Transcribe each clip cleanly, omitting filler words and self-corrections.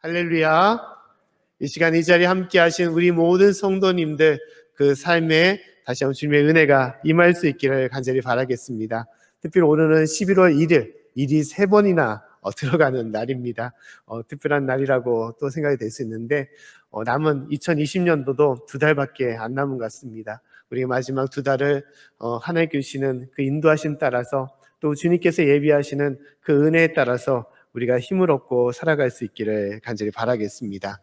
할렐루야. 이 시간 이 자리에 함께 하신 우리 모든 성도님들 그 삶에 다시 한번 주님의 은혜가 임할 수 있기를 간절히 바라겠습니다. 특별히 오늘은 11월 1일, 일이 3번이나 들어가는 날입니다. 특별한 날이라고 또 생각이 될 수 있는데 남은 2020년도도 2달밖에 안 남은 것 같습니다. 우리 마지막 2달을 하나님께 주시는 그 인도하심 따라서 또 주님께서 예비하시는 그 은혜에 따라서 우리가 힘을 얻고 살아갈 수 있기를 간절히 바라겠습니다.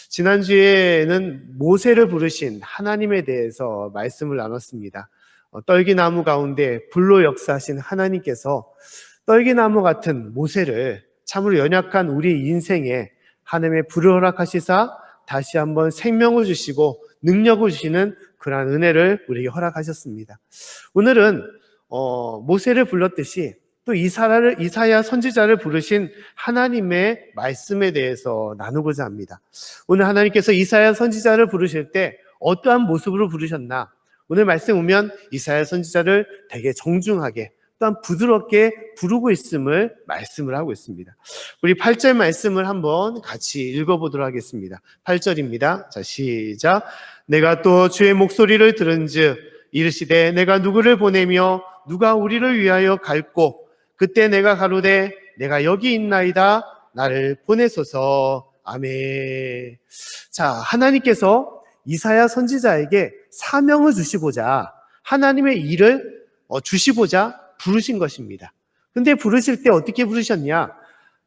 지난주에는 모세를 부르신 하나님에 대해서 말씀을 나눴습니다. 떨기나무 가운데 불로 역사하신 하나님께서 떨기나무 같은 모세를 참으로 연약한 우리 인생에 하나님의 불을 허락하시사 다시 한번 생명을 주시고 능력을 주시는 그러한 은혜를 우리에게 허락하셨습니다. 오늘은 모세를 불렀듯이 또 이사야 선지자를 부르신 하나님의 말씀에 대해서 나누고자 합니다. 오늘 하나님께서 이사야 선지자를 부르실 때 어떠한 모습으로 부르셨나? 오늘 말씀 보면 이사야 선지자를 되게 정중하게 또한 부드럽게 부르고 있음을 말씀을 하고 있습니다. 우리 8절 말씀을 한번 같이 읽어보도록 하겠습니다. 8절입니다. 자, 시작. 내가 또 주의 목소리를 들은즉 이르시되 내가 누구를 보내며 누가 우리를 위하여 갈고 그때 내가 가로되 내가 여기 있나이다 나를 보내소서. 아멘. 자, 하나님께서 이사야 선지자에게 사명을 주시고자 하나님의 일을 주시고자 부르신 것입니다. 근데 부르실 때 어떻게 부르셨냐?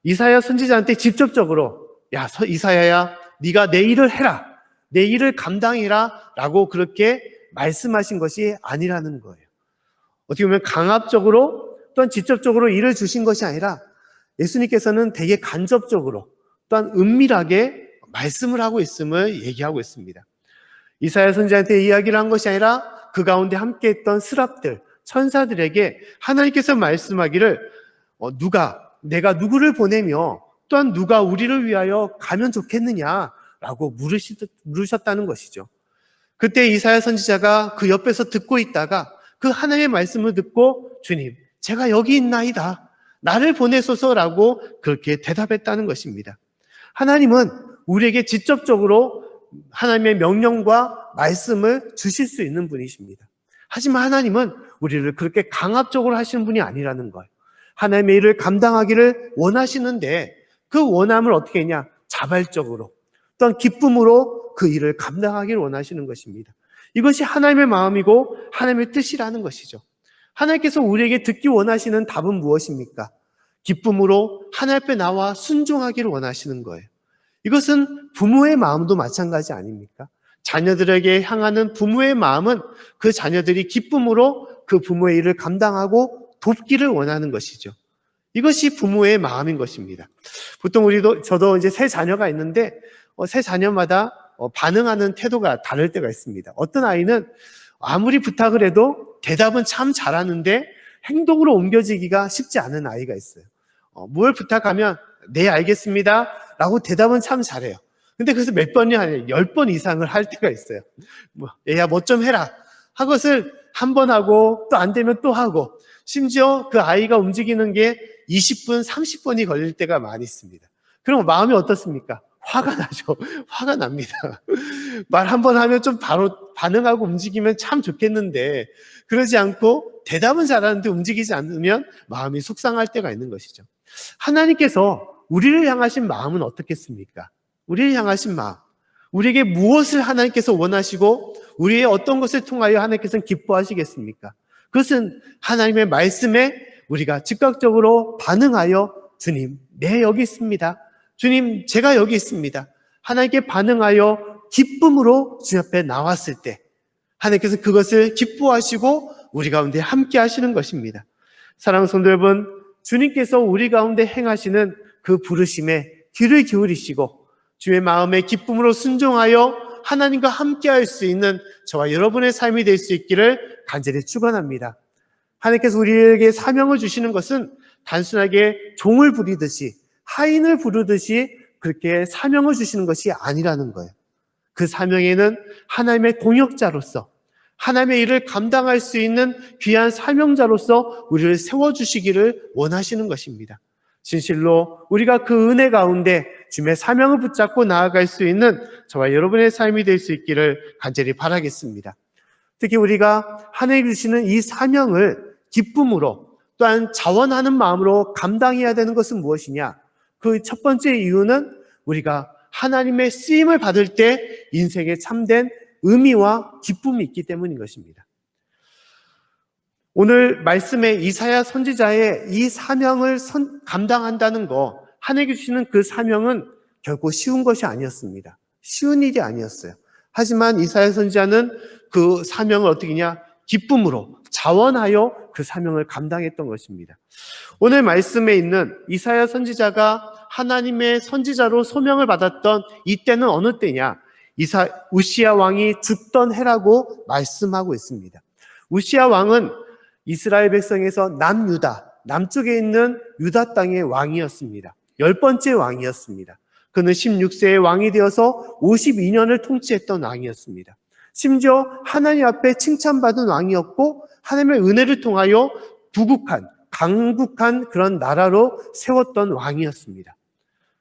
이사야 선지자한테 직접적으로 야 이사야야 네가 내 일을 해라, 내 일을 감당해라 라고 그렇게 말씀하신 것이 아니라는 거예요. 어떻게 보면 강압적으로 또한 직접적으로 일을 주신 것이 아니라 예수님께서는 되게 간접적으로 또한 은밀하게 말씀을 하고 있음을 얘기하고 있습니다. 이사야 선지자한테 이야기를 한 것이 아니라 그 가운데 함께했던 스랍들, 천사들에게 하나님께서 말씀하기를 내가 누구를 보내며 또한 누가 우리를 위하여 가면 좋겠느냐라고 물으셨다는 것이죠. 그때 이사야 선지자가 그 옆에서 듣고 있다가 그 하나님의 말씀을 듣고 주님, 제가 여기 있나이다. 나를 보내소서라고 그렇게 대답했다는 것입니다. 하나님은 우리에게 직접적으로 하나님의 명령과 말씀을 주실 수 있는 분이십니다. 하지만 하나님은 우리를 그렇게 강압적으로 하시는 분이 아니라는 거예요. 하나님의 일을 감당하기를 원하시는데 그 원함을 어떻게 했냐? 자발적으로 또한 기쁨으로 그 일을 감당하기를 원하시는 것입니다. 이것이 하나님의 마음이고 하나님의 뜻이라는 것이죠. 하나님께서 우리에게 듣기 원하시는 답은 무엇입니까? 기쁨으로 하나님 앞에 나와 순종하기를 원하시는 거예요. 이것은 부모의 마음도 마찬가지 아닙니까? 자녀들에게 향하는 부모의 마음은 그 자녀들이 기쁨으로 그 부모의 일을 감당하고 돕기를 원하는 것이죠. 이것이 부모의 마음인 것입니다. 보통 저도 이제 세 자녀가 있는데 세 자녀마다 반응하는 태도가 다를 때가 있습니다. 어떤 아이는 아무리 부탁을 해도 대답은 참 잘하는데 행동으로 옮겨지기가 쉽지 않은 아이가 있어요. 뭘 부탁하면 네 알겠습니다 라고 대답은 참 잘해요. 근데 그래서 몇 번이 아니라 10번 이상을 할 때가 있어요. 얘야 뭐 좀 해라 한 것을 한 번 하고 또 안 되면 또 하고 심지어 그 아이가 움직이는 게 20분, 30번이 걸릴 때가 많이 있습니다. 그럼 마음이 어떻습니까? 화가 나죠. 화가 납니다. 말 한 번 하면 좀 바로 반응하고 움직이면 참 좋겠는데 그러지 않고 대답은 잘하는데 움직이지 않으면 마음이 속상할 때가 있는 것이죠. 하나님께서 우리를 향하신 마음은 어떻겠습니까? 우리를 향하신 마음, 우리에게 무엇을 하나님께서 원하시고 우리의 어떤 것을 통하여 하나님께서는 기뻐하시겠습니까? 그것은 하나님의 말씀에 우리가 즉각적으로 반응하여 주님, 네 여기 있습니다. 주님, 제가 여기 있습니다. 하나님께 반응하여 기쁨으로 주님 앞에 나왔을 때 하나님께서 그것을 기뻐하시고 우리 가운데 함께 하시는 것입니다. 사랑하는 성도 여러분, 주님께서 우리 가운데 행하시는 그 부르심에 귀를 기울이시고 주의 마음에 기쁨으로 순종하여 하나님과 함께 할 수 있는 저와 여러분의 삶이 될 수 있기를 간절히 축원합니다. 하나님께서 우리에게 사명을 주시는 것은 단순하게 종을 부리듯이 하인을 부르듯이 그렇게 사명을 주시는 것이 아니라는 거예요. 그 사명에는 하나님의 동역자로서 하나님의 일을 감당할 수 있는 귀한 사명자로서 우리를 세워주시기를 원하시는 것입니다. 진실로 우리가 그 은혜 가운데 주님의 사명을 붙잡고 나아갈 수 있는 저와 여러분의 삶이 될 수 있기를 간절히 바라겠습니다. 특히 우리가 하나님이 주시는 이 사명을 기쁨으로 또한 자원하는 마음으로 감당해야 되는 것은 무엇이냐? 그 첫 번째 이유는 우리가 하나님의 쓰임을 받을 때 인생에 참된 의미와 기쁨이 있기 때문인 것입니다. 오늘 말씀에 이사야 선지자의 이 사명을 감당한다는 거, 하나님께 주시는 그 사명은 결코 쉬운 것이 아니었습니다. 쉬운 일이 아니었어요. 하지만 이사야 선지자는 그 사명을 어떻게 하냐? 기쁨으로 자원하여 그 사명을 감당했던 것입니다. 오늘 말씀에 있는 이사야 선지자가 하나님의 선지자로 소명을 받았던 이때는 어느 때냐? 우시야 왕이 죽던 해라고 말씀하고 있습니다. 우시야 왕은 이스라엘 백성에서 남유다, 남쪽에 있는 유다 땅의 왕이었습니다. 10번째 왕이었습니다. 그는 16세의 왕이 되어서 52년을 통치했던 왕이었습니다. 심지어 하나님 앞에 칭찬받은 왕이었고 하나님의 은혜를 통하여 부국한, 강국한 그런 나라로 세웠던 왕이었습니다.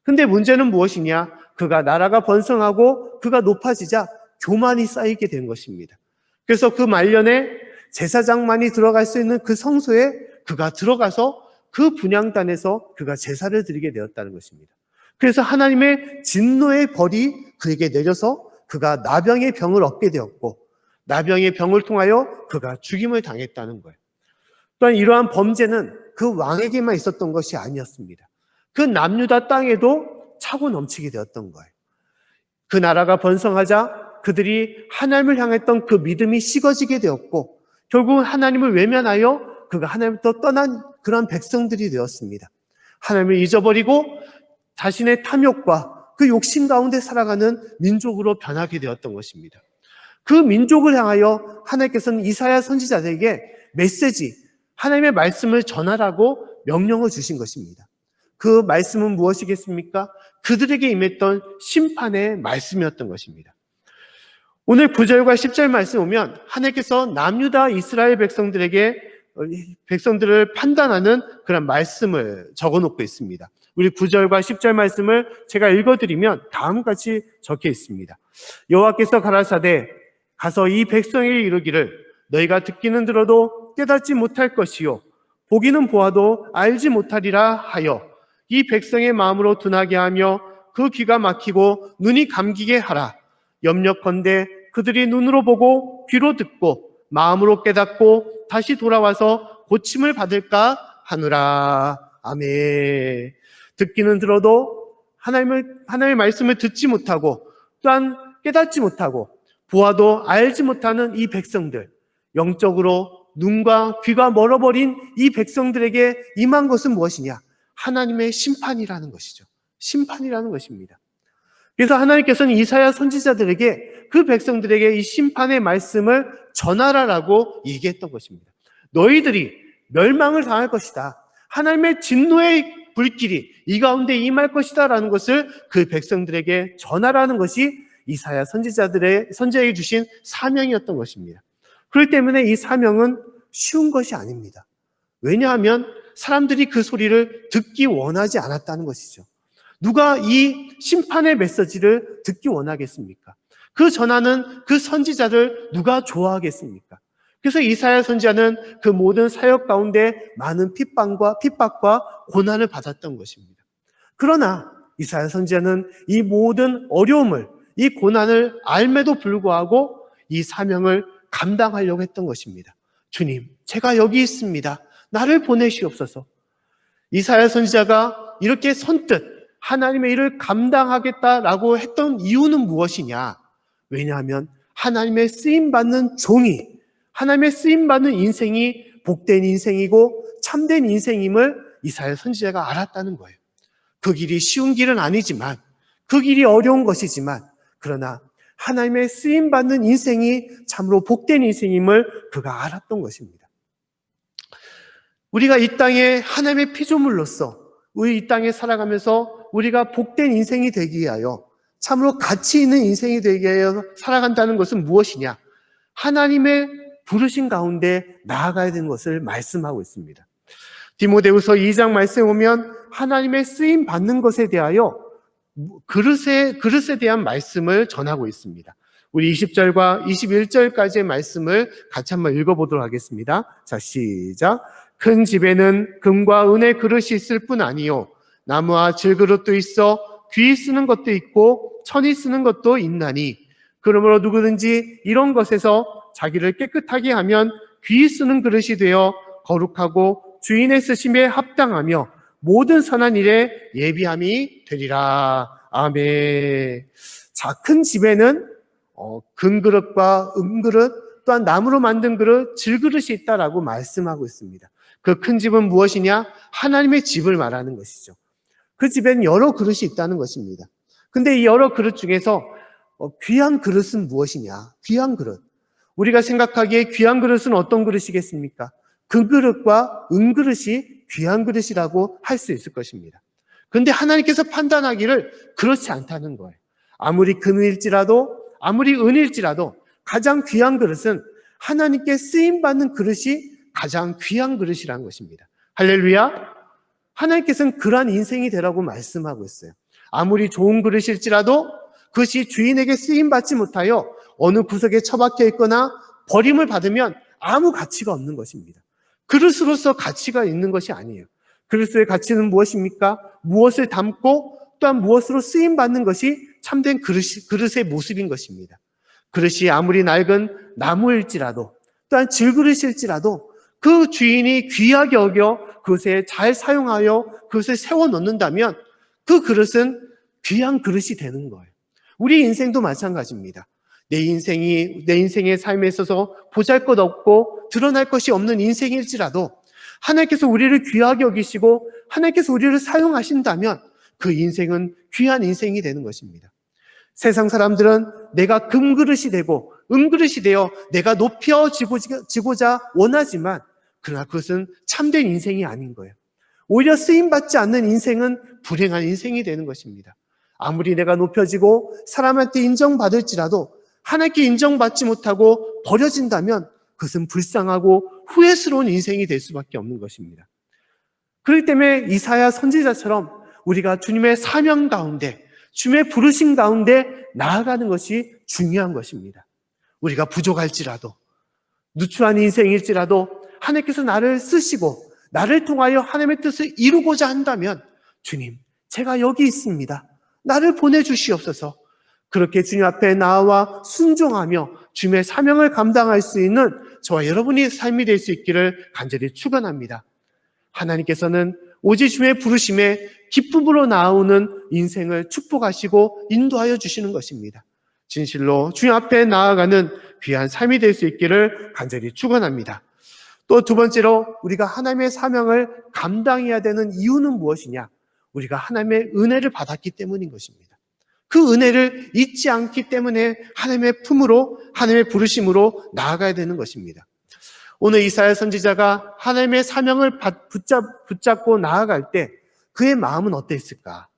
근데 문제는 무엇이냐? 그가 나라가 번성하고 그가 높아지자 교만이 쌓이게 된 것입니다. 그래서 그 말년에 제사장만이 들어갈 수 있는 그 성소에 그가 들어가서 그 분향단에서 그가 제사를 드리게 되었다는 것입니다. 그래서 하나님의 진노의 벌이 그에게 내려서 그가 나병의 병을 얻게 되었고 나병의 병을 통하여 그가 죽임을 당했다는 거예요. 또한 이러한 범죄는 그 왕에게만 있었던 것이 아니었습니다. 그 남유다 땅에도 차고 넘치게 되었던 거예요. 그 나라가 번성하자 그들이 하나님을 향했던 그 믿음이 식어지게 되었고 결국은 하나님을 외면하여 그가 하나님부터 떠난 그런 백성들이 되었습니다. 하나님을 잊어버리고 자신의 탐욕과 그 욕심 가운데 살아가는 민족으로 변하게 되었던 것입니다. 그 민족을 향하여 하나님께서는 이사야 선지자에게 메시지, 하나님의 말씀을 전하라고 명령을 주신 것입니다. 그 말씀은 무엇이겠습니까? 그들에게 임했던 심판의 말씀이었던 것입니다. 오늘 9절과 10절 말씀 오면 하나님께서 남유다 이스라엘 백성들을 판단하는 그런 말씀을 적어놓고 있습니다. 우리 9절과 10절 말씀을 제가 읽어드리면 다음과 같이 적혀 있습니다. 여호와께서 가라사대 가서 이 백성에게 이르기를 너희가 듣기는 들어도 깨닫지 못할 것이요 보기는 보아도 알지 못하리라 하여 이 백성의 마음으로 둔하게 하며 그 귀가 막히고 눈이 감기게 하라. 염려컨대 그들이 눈으로 보고 귀로 듣고 마음으로 깨닫고 다시 돌아와서 고침을 받을까 하느라. 아멘. 듣기는 들어도 하나님의 말씀을 듣지 못하고 또한 깨닫지 못하고 보아도 알지 못하는 이 백성들, 영적으로 눈과 귀가 멀어버린 이 백성들에게 임한 것은 무엇이냐? 하나님의 심판이라는 것이죠. 심판이라는 것입니다. 그래서 하나님께서는 이사야 선지자들에게 그 백성들에게 이 심판의 말씀을 전하라라고 얘기했던 것입니다. 너희들이 멸망을 당할 것이다. 하나님의 진노의 불길이 이 가운데 임할 것이다 라는 것을 그 백성들에게 전하라는 것이 이사야 선지자에게 주신 사명이었던 것입니다. 그렇기 때문에 이 사명은 쉬운 것이 아닙니다. 왜냐하면 사람들이 그 소리를 듣기 원하지 않았다는 것이죠. 누가 이 심판의 메시지를 듣기 원하겠습니까? 그 전하는 그 선지자를 누가 좋아하겠습니까? 그래서 이사야 선지자는 그 모든 사역 가운데 많은 핍박과 고난을 받았던 것입니다. 그러나 이사야 선지자는 이 모든 어려움을, 이 고난을 알매도 불구하고 이 사명을 감당하려고 했던 것입니다. 주님, 제가 여기 있습니다. 나를 보내시옵소서. 이사야 선지자가 이렇게 선뜻 하나님의 일을 감당하겠다라고 했던 이유는 무엇이냐? 왜냐하면 하나님의 쓰임받는 종이, 하나님의 쓰임받는 인생이 복된 인생이고 참된 인생임을 이사야 선지자가 알았다는 거예요. 그 길이 쉬운 길은 아니지만, 그 길이 어려운 것이지만, 그러나 하나님의 쓰임받는 인생이 참으로 복된 인생임을 그가 알았던 것입니다. 우리가 이 땅에 하나님의 피조물로서 우리 이 땅에 살아가면서 우리가 복된 인생이 되기 위하여 참으로 가치 있는 인생이 되기 위하여 살아간다는 것은 무엇이냐? 하나님의 부르신 가운데 나아가야 되는 것을 말씀하고 있습니다. 디모데후서 2장 말씀에 보면 하나님의 쓰임 받는 것에 대하여 그릇에 대한 말씀을 전하고 있습니다. 우리 20절과 21절까지의 말씀을 같이 한번 읽어보도록 하겠습니다. 자, 시작. 큰 집에는 금과 은의 그릇이 있을 뿐 아니요 나무와 질그릇도 있어 귀 쓰는 것도 있고 천이 쓰는 것도 있나니 그러므로 누구든지 이런 것에서 자기를 깨끗하게 하면 귀 쓰는 그릇이 되어 거룩하고 주인의 쓰심에 합당하며 모든 선한 일에 예비함이 되리라. 아멘. 자, 큰 집에는 금그릇과 은그릇 또한 나무로 만든 그릇, 질그릇이 있다라고 말씀하고 있습니다. 그 큰 집은 무엇이냐? 하나님의 집을 말하는 것이죠. 그 집에는 여러 그릇이 있다는 것입니다. 근데 이 여러 그릇 중에서 귀한 그릇은 무엇이냐? 귀한 그릇. 우리가 생각하기에 귀한 그릇은 어떤 그릇이겠습니까? 그 그릇과 은그릇이 귀한 그릇이라고 할 수 있을 것입니다. 그런데 하나님께서 판단하기를 그렇지 않다는 거예요. 아무리 금일지라도 아무리 은일지라도 가장 귀한 그릇은 하나님께 쓰임받는 그릇이 가장 귀한 그릇이라는 것입니다. 할렐루야. 하나님께서는 그러한 인생이 되라고 말씀하고 있어요. 아무리 좋은 그릇일지라도 그것이 주인에게 쓰임받지 못하여 어느 구석에 처박혀 있거나 버림을 받으면 아무 가치가 없는 것입니다. 그릇으로서 가치가 있는 것이 아니에요. 그릇의 가치는 무엇입니까? 무엇을 담고 또한 무엇으로 쓰임받는 것이 참된 그릇의 모습인 것입니다. 그릇이 아무리 낡은 나무일지라도 또한 질그릇일지라도 그 주인이 귀하게 여겨 그것에 잘 사용하여 그것을 세워놓는다면 그 그릇은 귀한 그릇이 되는 거예요. 우리 인생도 마찬가지입니다. 내 인생의 삶에 있어서 보잘것없고 드러날 것이 없는 인생일지라도 하나님께서 우리를 귀하게 여기시고 하나님께서 우리를 사용하신다면 그 인생은 귀한 인생이 되는 것입니다. 세상 사람들은 내가 금그릇이 되고 은그릇이 되어 내가 높여지고자 원하지만 그러나 그것은 참된 인생이 아닌 거예요. 오히려 쓰임받지 않는 인생은 불행한 인생이 되는 것입니다. 아무리 내가 높여지고 사람한테 인정받을지라도 하나님께 인정받지 못하고 버려진다면 그것은 불쌍하고 후회스러운 인생이 될 수밖에 없는 것입니다. 그렇기 때문에 이사야 선지자처럼 우리가 주님의 사명 가운데 주님의 부르심 가운데 나아가는 것이 중요한 것입니다. 우리가 부족할지라도 누추한 인생일지라도 하나님께서 나를 쓰시고 나를 통하여 하나님의 뜻을 이루고자 한다면 주님, 제가 여기 있습니다. 나를 보내주시옵소서. 그렇게 주님 앞에 나와 순종하며 주님의 사명을 감당할 수 있는 저와 여러분의 삶이 될 수 있기를 간절히 축원합니다. 하나님께서는 오직 주님의 부르심에 기쁨으로 나오는 인생을 축복하시고 인도하여 주시는 것입니다. 진실로 주님 앞에 나아가는 귀한 삶이 될 수 있기를 간절히 축원합니다. 또 두 번째로 우리가 하나님의 사명을 감당해야 되는 이유는 무엇이냐? 우리가 하나님의 은혜를 받았기 때문인 것입니다. 그 은혜를 잊지 않기 때문에 하나님의 품으로 하나님의 부르심으로 나아가야 되는 것입니다. 오늘 이사야 선지자가 하나님의 사명을 붙잡고 나아갈 때 그의 마음은 어땠을까?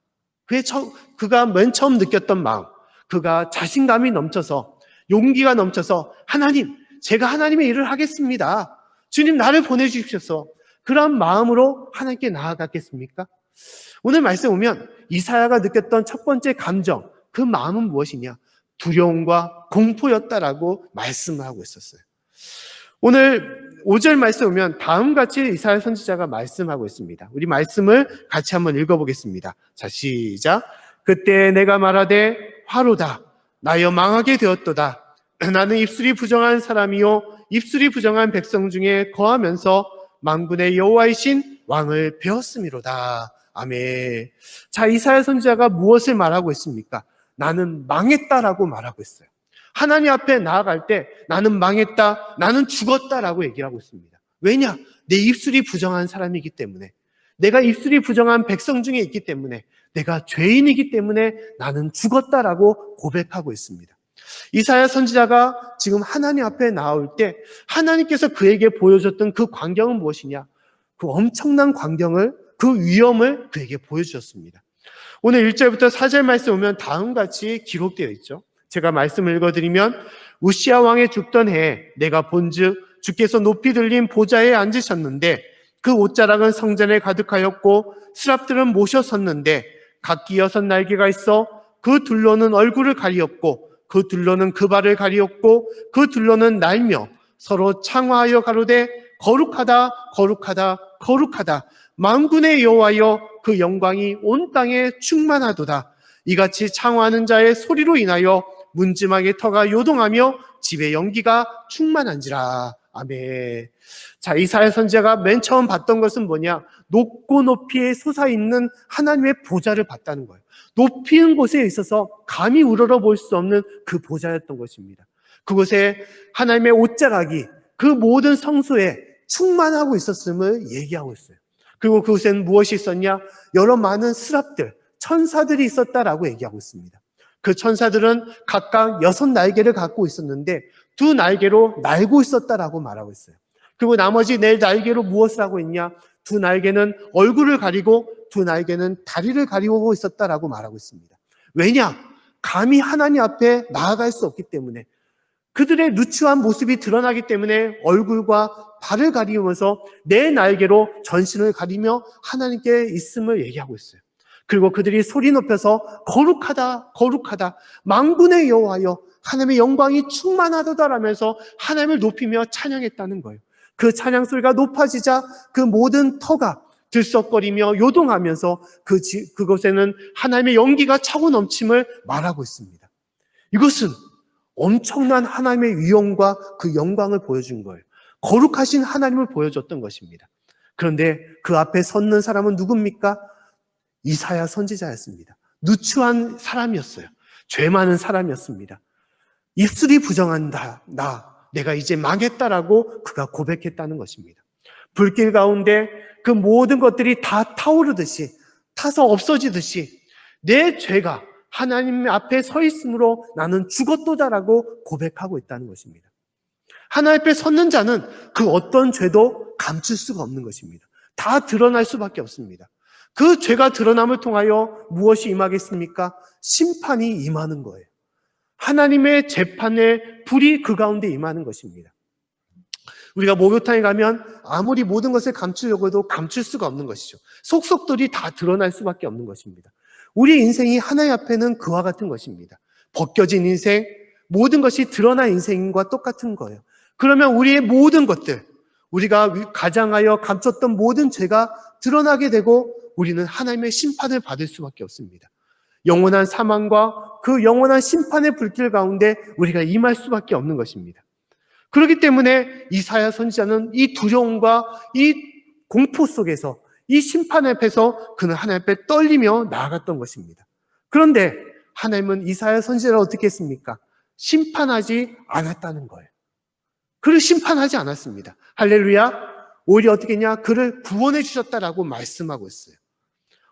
그가 맨 처음 느꼈던 마음, 그가 자신감이 넘쳐서 용기가 넘쳐서 하나님, 제가 하나님의 일을 하겠습니다. 주님 나를 보내주십시오. 그런 마음으로 하나님께 나아갔겠습니까? 오늘 말씀 보면 이사야가 느꼈던 첫 번째 감정, 그 마음은 무엇이냐? 두려움과 공포였다라고 말씀을 하고 있었어요. 오늘 5절 말씀 보면 다음같이 이사야 선지자가 말씀하고 있습니다. 우리 말씀을 같이 한번 읽어보겠습니다. 자, 시작. 그때 내가 말하되 화로다. 나여 망하게 되었도다. 나는 입술이 부정한 사람이요 입술이 부정한 백성 중에 거하면서 만군의 여호와이신 왕을 배웠음이로다. 아멘. 자, 이사야 선지자가 무엇을 말하고 있습니까? 나는 망했다라고 말하고 있어요. 하나님 앞에 나아갈 때 나는 망했다, 나는 죽었다라고 얘기를 하고 있습니다. 왜냐? 내 입술이 부정한 사람이기 때문에, 내가 입술이 부정한 백성 중에 있기 때문에, 내가 죄인이기 때문에 나는 죽었다라고 고백하고 있습니다. 이사야 선지자가 지금 하나님 앞에 나올 때 하나님께서 그에게 보여줬던 그 광경은 무엇이냐? 그 엄청난 광경을, 그 위험을 그에게 보여주셨습니다. 오늘 1절부터 4절 말씀 보면 다음같이 기록되어 있죠. 제가 말씀을 읽어드리면 우시야 왕의 죽던 해에 내가 본즉 주께서 높이 들린 보좌에 앉으셨는데 그 옷자락은 성전에 가득하였고 스랍들은 모셔 섰는데 각기 6날개가 있어 그 둘로는 얼굴을 가리었고 그 둘로는 그 발을 가리었고 그 둘로는 날며 서로 창화하여 가로되 거룩하다 거룩하다 거룩하다 만군의 여호와여 그 영광이 온 땅에 충만하도다. 이같이 창화하는 자의 소리로 인하여 문지막의 터가 요동하며 집의 연기가 충만한지라. 아멘. 자, 이사야 선지자가 맨 처음 봤던 것은 뭐냐? 높고 높이에 솟아있는 하나님의 보좌를 봤다는 거예요. 높은 곳에 있어서 감히 우러러 볼 수 없는 그 보좌였던 것입니다. 그곳에 하나님의 옷자락이 그 모든 성소에 충만하고 있었음을 얘기하고 있어요. 그리고 그곳에는 무엇이 있었냐? 여러 많은 스랍들, 천사들이 있었다라고 얘기하고 있습니다. 그 천사들은 각각 6날개를 갖고 있었는데 2날개로 날고 있었다라고 말하고 있어요. 그리고 나머지 4날개로 무엇을 하고 있냐? 2날개는 얼굴을 가리고 2날개는 다리를 가리고 있었다라고 말하고 있습니다. 왜냐? 감히 하나님 앞에 나아갈 수 없기 때문에, 그들의 누추한 모습이 드러나기 때문에 얼굴과 발을 가리우면서 4날개로 전신을 가리며 하나님께 있음을 얘기하고 있어요. 그리고 그들이 소리 높여서 거룩하다 거룩하다 만군의 여호와여 하나님의 영광이 충만하도다라면서 하나님을 높이며 찬양했다는 거예요. 그 찬양 소리가 높아지자 그 모든 터가 들썩거리며 요동하면서 그곳에는 하나님의 연기가 차고 넘침을 말하고 있습니다. 이것은 엄청난 하나님의 위엄과 그 영광을 보여준 거예요. 거룩하신 하나님을 보여줬던 것입니다. 그런데 그 앞에 섰는 사람은 누굽니까? 이사야 선지자였습니다. 누추한 사람이었어요. 죄 많은 사람이었습니다. 입술이 부정한다. 내가 이제 망했다라고 그가 고백했다는 것입니다. 불길 가운데 그 모든 것들이 다 타오르듯이, 타서 없어지듯이 내 죄가 하나님 앞에 서 있으므로 나는 죽었도다라고 고백하고 있다는 것입니다. 하나님 앞에 섰는 자는 그 어떤 죄도 감출 수가 없는 것입니다. 다 드러날 수밖에 없습니다. 그 죄가 드러남을 통하여 무엇이 임하겠습니까? 심판이 임하는 거예요. 하나님의 재판의 불이 그 가운데 임하는 것입니다. 우리가 목욕탕에 가면 아무리 모든 것을 감추려고 해도 감출 수가 없는 것이죠. 속속들이 다 드러날 수밖에 없는 것입니다. 우리 인생이 하나님 앞에는 그와 같은 것입니다. 벗겨진 인생, 모든 것이 드러난 인생과 똑같은 거예요. 그러면 우리의 모든 것들, 우리가 가장하여 감췄던 모든 죄가 드러나게 되고 우리는 하나님의 심판을 받을 수밖에 없습니다. 영원한 사망과 그 영원한 심판의 불길 가운데 우리가 임할 수밖에 없는 것입니다. 그렇기 때문에 이사야 선지자는 이 두려움과 이 공포 속에서 이 심판 앞에서 그는 하나님 앞에 떨리며 나아갔던 것입니다. 그런데 하나님은 이사야 선지자를 어떻게 했습니까? 심판하지 않았다는 거예요. 그를 심판하지 않았습니다. 할렐루야. 오히려 어떻게 했냐? 그를 구원해 주셨다라고 말씀하고 있어요.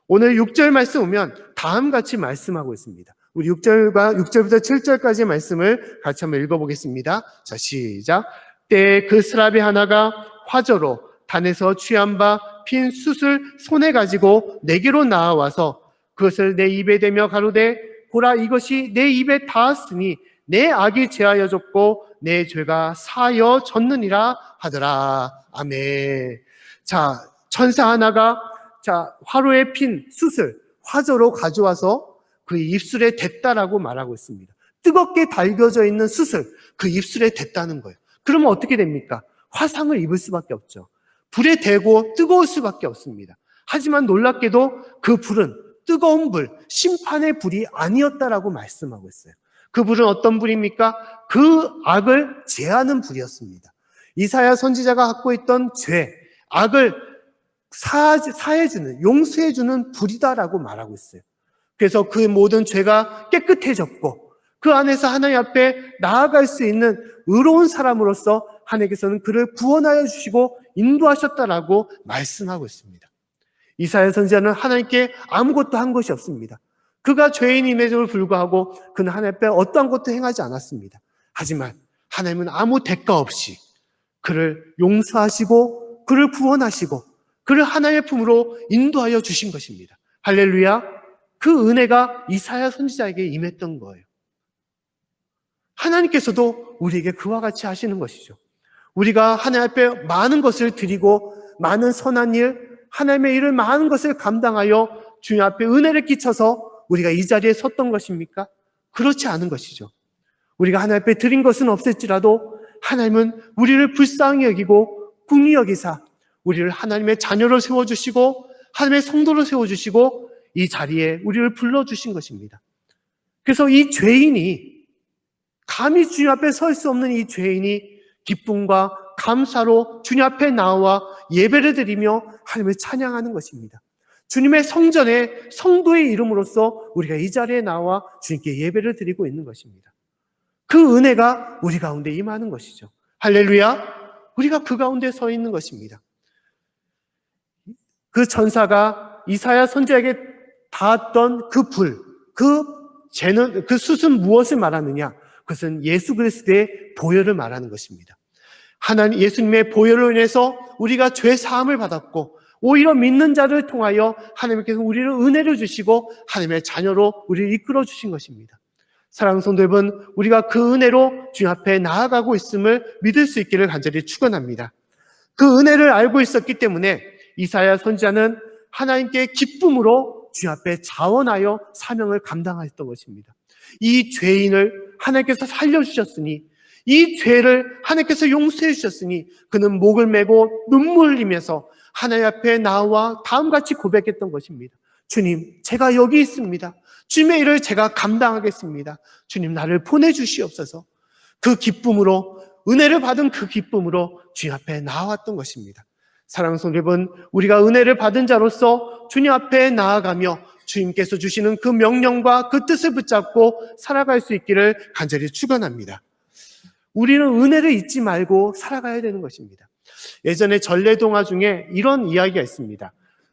오늘 6절 말씀 보면 다음같이 말씀하고 있습니다. 우리 6절부터 7절까지의 말씀을 같이 한번 읽어보겠습니다. 자, 시작. 때에 그 스랍의 하나가 화저로 단에서 취한 바 핀 숯을 손에 가지고 내게로 나와서 그것을 내 입에 대며 가로되 보라 이것이 내 입에 닿았으니 내 악이 제하여졌고 내 죄가 사여졌느니라 하더라. 아멘. 자, 천사 하나가 화로에 핀 숯을 화저로 가져와서 그 입술에 댔다라고 말하고 있습니다. 뜨겁게 달궈져 있는 숯을 그 입술에 댔다는 거예요. 그러면 어떻게 됩니까? 화상을 입을 수밖에 없죠. 불에 대고 뜨거울 수밖에 없습니다. 하지만 놀랍게도 그 불은 뜨거운 불, 심판의 불이 아니었다라고 말씀하고 있어요. 그 불은 어떤 불입니까? 그 악을 제하는 불이었습니다. 이사야 선지자가 갖고 있던 죄, 악을 사해주는, 용서해주는 불이다라고 말하고 있어요. 그래서 그 모든 죄가 깨끗해졌고 그 안에서 하나님 앞에 나아갈 수 있는 의로운 사람으로서 하나님께서는 그를 구원하여 주시고 인도하셨다라고 말씀하고 있습니다. 이사야 선지자는 하나님께 아무것도 한 것이 없습니다. 그가 죄인임에도 불구하고 그는 하나님 앞에 어떠한 것도 행하지 않았습니다. 하지만 하나님은 아무 대가 없이 그를 용서하시고 그를 구원하시고 그를 하나님의 품으로 인도하여 주신 것입니다. 할렐루야. 그 은혜가 이사야 선지자에게 임했던 거예요. 하나님께서도 우리에게 그와 같이 하시는 것이죠. 우리가 하나님 앞에 많은 것을 드리고 많은 선한 일, 하나님의 일을 많은 것을 감당하여 주님 앞에 은혜를 끼쳐서 우리가 이 자리에 섰던 것입니까? 그렇지 않은 것이죠. 우리가 하나님 앞에 드린 것은 없을지라도 하나님은 우리를 불쌍히 여기고 긍휼히 여기사 우리를 하나님의 자녀로 세워주시고 하나님의 성도로 세워주시고 이 자리에 우리를 불러주신 것입니다. 그래서 이 죄인이, 감히 주님 앞에 설 수 없는 이 죄인이 기쁨과 감사로 주님 앞에 나와 예배를 드리며 하나님을 찬양하는 것입니다. 주님의 성전에 성도의 이름으로써 우리가 이 자리에 나와 주님께 예배를 드리고 있는 것입니다. 그 은혜가 우리 가운데 임하는 것이죠. 할렐루야! 우리가 그 가운데 서 있는 것입니다. 그 천사가 이사야 선지자에게 닿았던 그 불, 그 숯은 무엇을 말하느냐? 그것은 예수 그리스도의 보혈을 말하는 것입니다. 하나님 예수님의 보혈로 인해서 우리가 죄 사함을 받았고 오히려 믿는 자를 통하여 하나님께서 우리를 은혜를 주시고 하나님의 자녀로 우리를 이끌어 주신 것입니다. 사랑하는 성도 여러분, 우리가 그 은혜로 주님 앞에 나아가고 있음을 믿을 수 있기를 간절히 축원합니다. 그 은혜를 알고 있었기 때문에 이사야 선지자는 하나님께 기쁨으로 주님 앞에 자원하여 사명을 감당하였던 것입니다. 이 죄인을 하나님께서 살려주셨으니, 이 죄를 하나님께서 용서해 주셨으니 그는 목을 메고 눈물 흘리면서 하나님 앞에 나와 다음같이 고백했던 것입니다. 주님, 제가 여기 있습니다. 주님의 일을 제가 감당하겠습니다. 주님, 나를 보내주시옵소서. 그 기쁨으로, 은혜를 받은 그 기쁨으로 주님 앞에 나왔던 것입니다. 사랑하는 성도 여러분, 우리가 은혜를 받은 자로서 주님 앞에 나아가며 주님께서 주시는 그 명령과 그 뜻을 붙잡고 살아갈 수 있기를 간절히 축원합니다. 우리는 은혜를 잊지 말고 살아가야 되는 것입니다. 예전에 전래동화 중에 이런 이야기가 있습니다.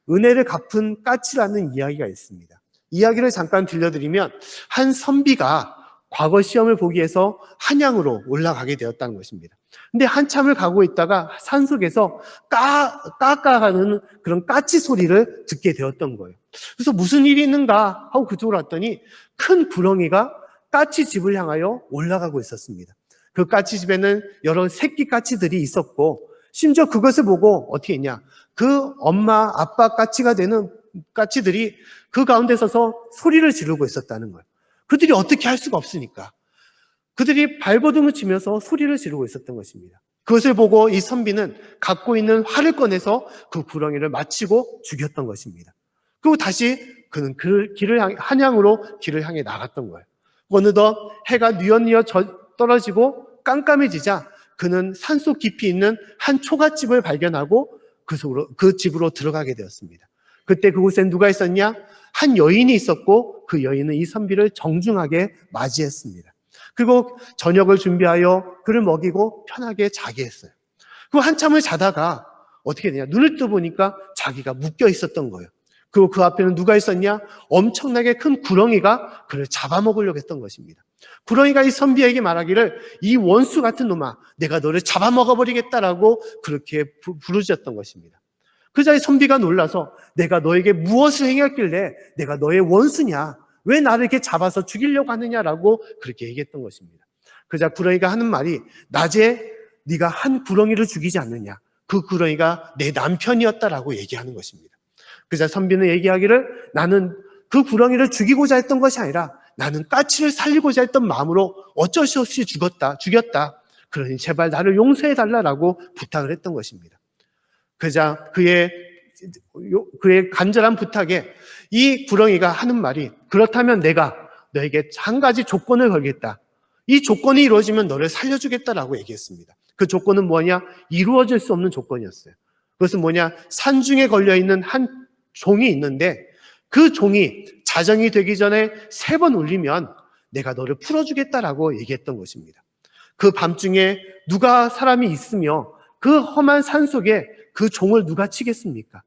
은혜를 갚은 까치라는 이야기가 있습니다. 이야기를 잠깐 들려드리면 한 선비가 과거 시험을 보기 위해서 한양으로 올라가게 되었다는 것입니다. 근데 한참을 가고 있다가 산속에서 까까하는 그런 까치 소리를 듣게 되었던 거예요. 그래서 무슨 일이 있는가 하고 그쪽으로 왔더니 큰 구렁이가 까치 집을 향하여 올라가고 있었습니다. 그 까치집에는 여러 새끼 까치들이 있었고 심지어 그것을 보고 어떻게 했냐, 그 엄마 아빠 까치가 되는 까치들이 그 가운데 서서 소리를 지르고 있었다는 거예요. 그들이 어떻게 할 수가 없으니까 그들이 발버둥을 치면서 소리를 지르고 있었던 것입니다. 그것을 보고 이 선비는 갖고 있는 활을 꺼내서 그 구렁이를 맞히고 죽였던 것입니다. 그리고 다시 그는 한양으로 길을 향해 나갔던 거예요. 어느덧 해가 뉘엿뉘엿 떨어지고 깜깜해지자 그는 산속 깊이 있는 한 초가집을 발견하고 그 집으로 들어가게 되었습니다. 그때 그곳엔 누가 있었냐? 한 여인이 있었고 그 여인은 이 선비를 정중하게 맞이했습니다. 그리고 저녁을 준비하여 그를 먹이고 편하게 자게 했어요. 그리고 한참을 자다가 어떻게 되냐? 눈을 떠보니까 자기가 묶여 있었던 거예요. 그리고 그 앞에는 누가 있었냐? 엄청나게 큰 구렁이가 그를 잡아먹으려고 했던 것입니다. 구렁이가 이 선비에게 말하기를 이 원수 같은 놈아, 내가 너를 잡아먹어버리겠다라고 그렇게 부르짖었던 것입니다. 그자 이 선비가 놀라서 내가 너에게 무엇을 행했길래 내가 너의 원수냐? 왜 나를 이렇게 잡아서 죽이려고 하느냐라고 그렇게 얘기했던 것입니다. 그자 구렁이가 하는 말이 낮에 네가 한 구렁이를 죽이지 않느냐? 그 구렁이가 내 남편이었다라고 얘기하는 것입니다. 그자 선비는 얘기하기를 나는 그 구렁이를 죽이고자 했던 것이 아니라 나는 까치를 살리고자 했던 마음으로 어쩔 수 없이 죽였다. 그러니 제발 나를 용서해 달라라고 부탁을 했던 것입니다. 그자 그의 간절한 부탁에 이 구렁이가 하는 말이 그렇다면 내가 너에게 한 가지 조건을 걸겠다. 이 조건이 이루어지면 너를 살려주겠다라고 얘기했습니다. 그 조건은 뭐냐? 이루어질 수 없는 조건이었어요. 그것은 뭐냐? 산중에 걸려있는 한 종이 있는데 그 종이 자정이 되기 전에 3번 울리면 내가 너를 풀어주겠다라고 얘기했던 것입니다. 그 밤중에 누가 사람이 있으며 그 험한 산속에 그 종을 누가 치겠습니까?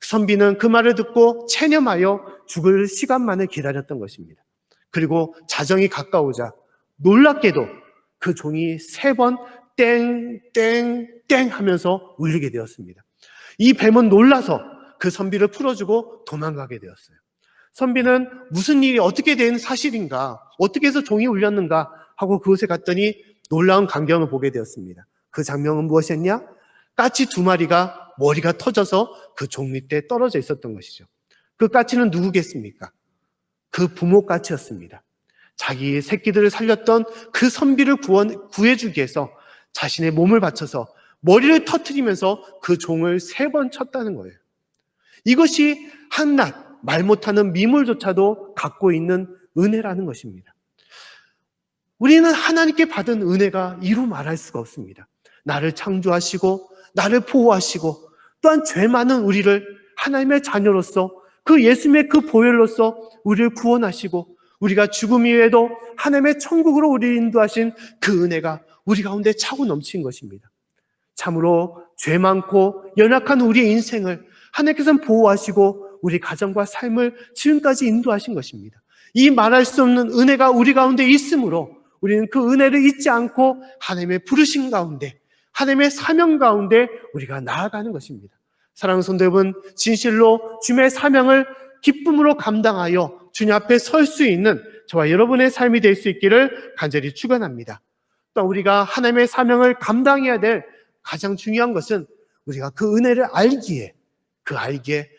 선비는 그 말을 듣고 체념하여 죽을 시간만을 기다렸던 것입니다. 그리고 자정이 가까우자 놀랍게도 그 종이 3번 땡땡땡 하면서 울리게 되었습니다. 이 뱀은 놀라서 그 선비를 풀어주고 도망가게 되었어요. 선비는 무슨 일이 어떻게 된 사실인가, 어떻게 해서 종이 울렸는가 하고 그곳에 갔더니 놀라운 광경을 보게 되었습니다. 그 장면은 무엇이었냐? 까치 2마리가 머리가 터져서 그 종 밑에 떨어져 있었던 것이죠. 그 까치는 누구겠습니까? 그 부모 까치였습니다. 자기 새끼들을 살렸던 그 선비를 구해주기 위해서 자신의 몸을 바쳐서 머리를 터뜨리면서 그 종을 3번 쳤다는 거예요. 이것이 한낱 말 못하는 미물조차도 갖고 있는 은혜라는 것입니다. 우리는 하나님께 받은 은혜가 이루 말할 수가 없습니다. 나를 창조하시고 나를 보호하시고 또한 죄 많은 우리를 하나님의 자녀로서 그 예수님의 그 보혈로서 우리를 구원하시고 우리가 죽음 이후에도 하나님의 천국으로 우리를 인도하신 그 은혜가 우리 가운데 차고 넘친 것입니다. 참으로 죄 많고 연약한 우리의 인생을 하나님께서는 보호하시고 우리 가정과 삶을 지금까지 인도하신 것입니다. 이 말할 수 없는 은혜가 우리 가운데 있으므로 우리는 그 은혜를 잊지 않고 하나님의 부르심 가운데, 하나님의 사명 가운데 우리가 나아가는 것입니다. 사랑하는 성도 여러분, 진실로 주님의 사명을 기쁨으로 감당하여 주님 앞에 설 수 있는 저와 여러분의 삶이 될 수 있기를 간절히 축원합니다. 또 우리가 하나님의 사명을 감당해야 될 가장 중요한 것은 우리가 그 은혜를 알기에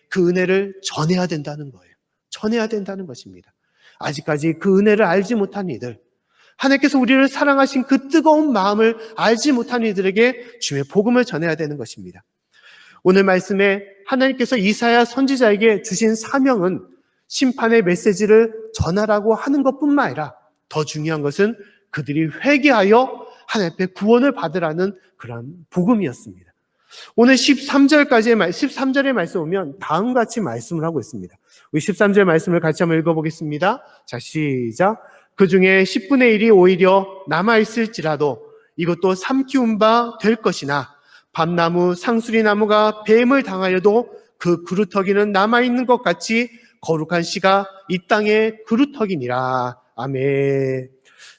그 은혜를 전해야 된다는 거예요. 전해야 된다는 것입니다. 아직까지 그 은혜를 알지 못한 이들, 하나님께서 우리를 사랑하신 그 뜨거운 마음을 알지 못한 이들에게 주의 복음을 전해야 되는 것입니다. 오늘 말씀에 하나님께서 이사야 선지자에게 주신 사명은 심판의 메시지를 전하라고 하는 것뿐만 아니라 더 중요한 것은 그들이 회개하여 하나님 앞에 구원을 받으라는 그런 복음이었습니다. 오늘 13절의 말씀 보면 다음과 같이 말씀을 하고 있습니다. 우리 13절 말씀을 같이 한번 읽어보겠습니다. 자, 시작. 그 중에 10분의 1이 오히려 남아있을지라도 이것도 삼키운 바 될 것이나 밤나무, 상수리나무가 뱀을 당하여도 그 그루터기는 남아있는 것 같이 거룩한 씨가 이 땅의 그루터기니라. 아멘.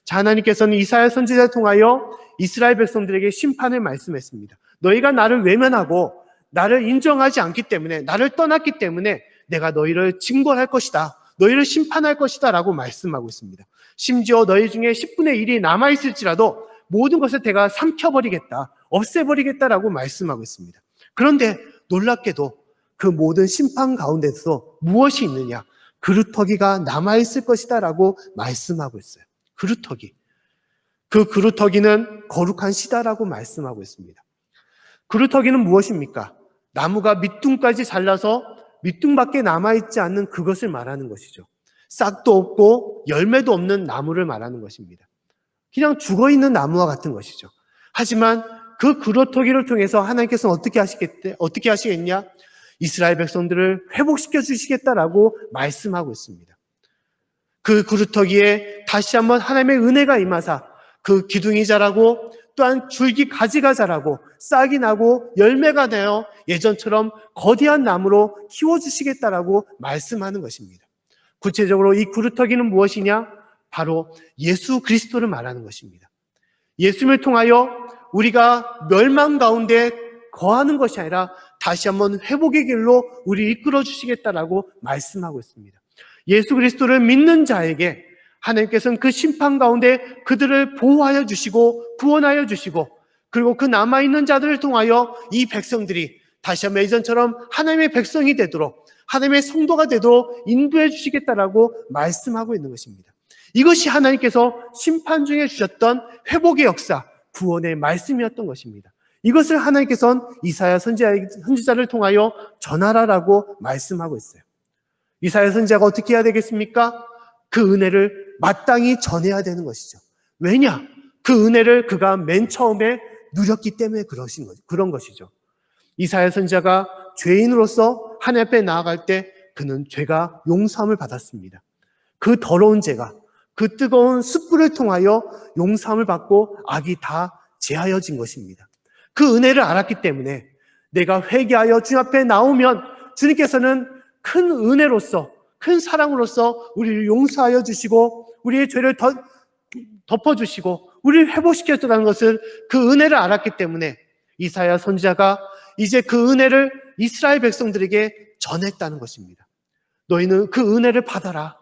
자, 하나님께서는 이사야 선지자를 통하여 이스라엘 백성들에게 심판을 말씀했습니다. 너희가 나를 외면하고 나를 인정하지 않기 때문에, 나를 떠났기 때문에 내가 너희를 징벌할 것이다, 너희를 심판할 것이다 라고 말씀하고 있습니다. 심지어 너희 중에 10분의 1이 남아있을지라도 모든 것을 내가 삼켜버리겠다, 없애버리겠다라고 말씀하고 있습니다. 그런데 놀랍게도 그 모든 심판 가운데서 무엇이 있느냐? 그루터기가 남아있을 것이다 라고 말씀하고 있어요. 그루터기. 그 그루터기는 거룩한 씨다라고 말씀하고 있습니다. 그루터기는 무엇입니까? 나무가 밑둥까지 잘라서 밑둥밖에 남아있지 않는 그것을 말하는 것이죠. 싹도 없고 열매도 없는 나무를 말하는 것입니다. 그냥 죽어있는 나무와 같은 것이죠. 하지만 그 그루터기를 통해서 하나님께서는 어떻게 하시겠냐? 이스라엘 백성들을 회복시켜 주시겠다라고 말씀하고 있습니다. 그 그루터기에 다시 한번 하나님의 은혜가 임하사 그 기둥이 자라고 또한 줄기 가지가 자라고 싹이 나고 열매가 되어 예전처럼 거대한 나무로 키워주시겠다라고 말씀하는 것입니다. 구체적으로 이 그루터기는 무엇이냐? 바로 예수 그리스도를 말하는 것입니다. 예수님을 통하여 우리가 멸망 가운데 거하는 것이 아니라 다시 한번 회복의 길로 우리 이끌어 주시겠다라고 말씀하고 있습니다. 예수 그리스도를 믿는 자에게 하나님께서는 그 심판 가운데 그들을 보호하여 주시고 구원하여 주시고, 그리고 그 남아있는 자들을 통하여 이 백성들이 다시 한번 예전처럼 하나님의 백성이 되도록, 하나님의 성도가 되도록 인도해 주시겠다라고 말씀하고 있는 것입니다. 이것이 하나님께서 심판 중에 주셨던 회복의 역사, 구원의 말씀이었던 것입니다. 이것을 하나님께서는 이사야 선지자를 통하여 전하라라고 말씀하고 있어요. 이사야 선지자가 어떻게 해야 되겠습니까? 그 은혜를 마땅히 전해야 되는 것이죠. 왜냐? 그 은혜를 그가 맨 처음에 누렸기 때문에 그런 것이죠. 이사야 선지자가 죄인으로서 하나님 앞에 나아갈 때 그는 죄가 용서함을 받았습니다. 그 더러운 죄가 그 뜨거운 숯불을 통하여 용서함을 받고 악이 다 제하여진 것입니다. 그 은혜를 알았기 때문에 내가 회개하여 주님 앞에 나오면 주님께서는 큰 은혜로서, 큰 사랑으로서 우리를 용서하여 주시고 우리의 죄를 덮어주시고 우리를 회복시켜준다는 것을, 그 은혜를 알았기 때문에 이사야 선지자가 이제 그 은혜를 이스라엘 백성들에게 전했다는 것입니다. 너희는 그 은혜를 받아라.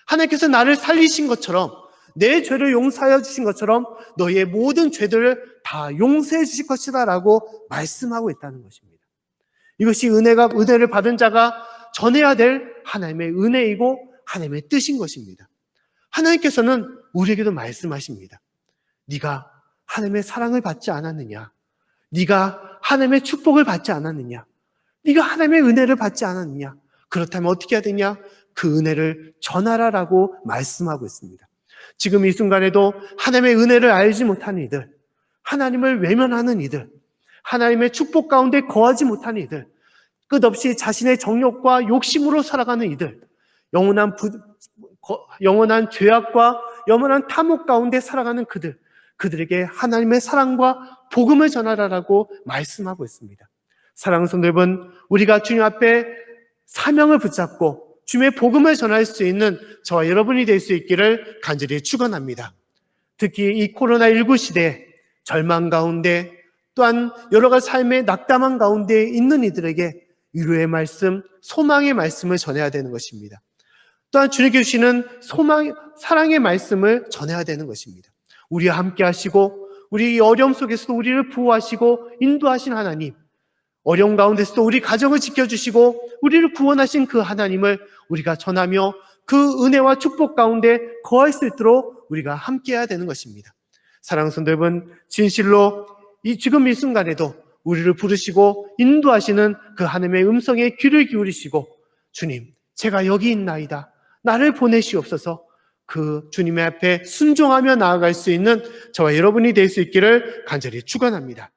하나님께서 나를 살리신 것처럼, 내 죄를 용서하여 주신 것처럼 너희의 모든 죄들을 다 용서해 주실 것이다 라고 말씀하고 있다는 것입니다. 이것이 은혜를 받은 자가 전해야 될 하나님의 은혜이고 하나님의 뜻인 것입니다. 하나님께서는 우리에게도 말씀하십니다. 네가 하나님의 사랑을 받지 않았느냐? 네가 하나님의 축복을 받지 않았느냐? 네가 하나님의 은혜를 받지 않았느냐? 그렇다면 어떻게 해야 되냐? 그 은혜를 전하라라고 말씀하고 있습니다. 지금 이 순간에도 하나님의 은혜를 알지 못하는 이들, 하나님을 외면하는 이들, 하나님의 축복 가운데 거하지 못하는 이들, 끝없이 자신의 정욕과 욕심으로 살아가는 이들, 영원한 죄악과 영원한 탐욕 가운데 살아가는 그들에게 하나님의 사랑과 복음을 전하라라고 말씀하고 있습니다. 사랑하는 성도 여러분, 우리가 주님 앞에 사명을 붙잡고 주님의 복음을 전할 수 있는 저와 여러분이 될 수 있기를 간절히 축원합니다. 특히 이 코로나19 시대에 절망 가운데 또한 여러 가지 삶의 낙담한 가운데 있는 이들에게 위로의 말씀, 소망의 말씀을 전해야 되는 것입니다. 또한 주님께 주시는 사랑의 말씀을 전해야 되는 것입니다. 우리와 함께 하시고 우리 어려움 속에서도 우리를 보호하시고 인도하신 하나님, 어려움 가운데서도 우리 가정을 지켜주시고 우리를 구원하신 그 하나님을 우리가 전하며 그 은혜와 축복 가운데 거할 수 있도록 우리가 함께해야 되는 것입니다. 사랑하는 성도 여러분, 진실로 지금 이 순간에도 우리를 부르시고 인도하시는 그 하나님의 음성에 귀를 기울이시고 주님, 제가 여기 있나이다. 나를 보내시옵소서. 그 주님의 앞에 순종하며 나아갈 수 있는 저와 여러분이 될 수 있기를 간절히 축원합니다.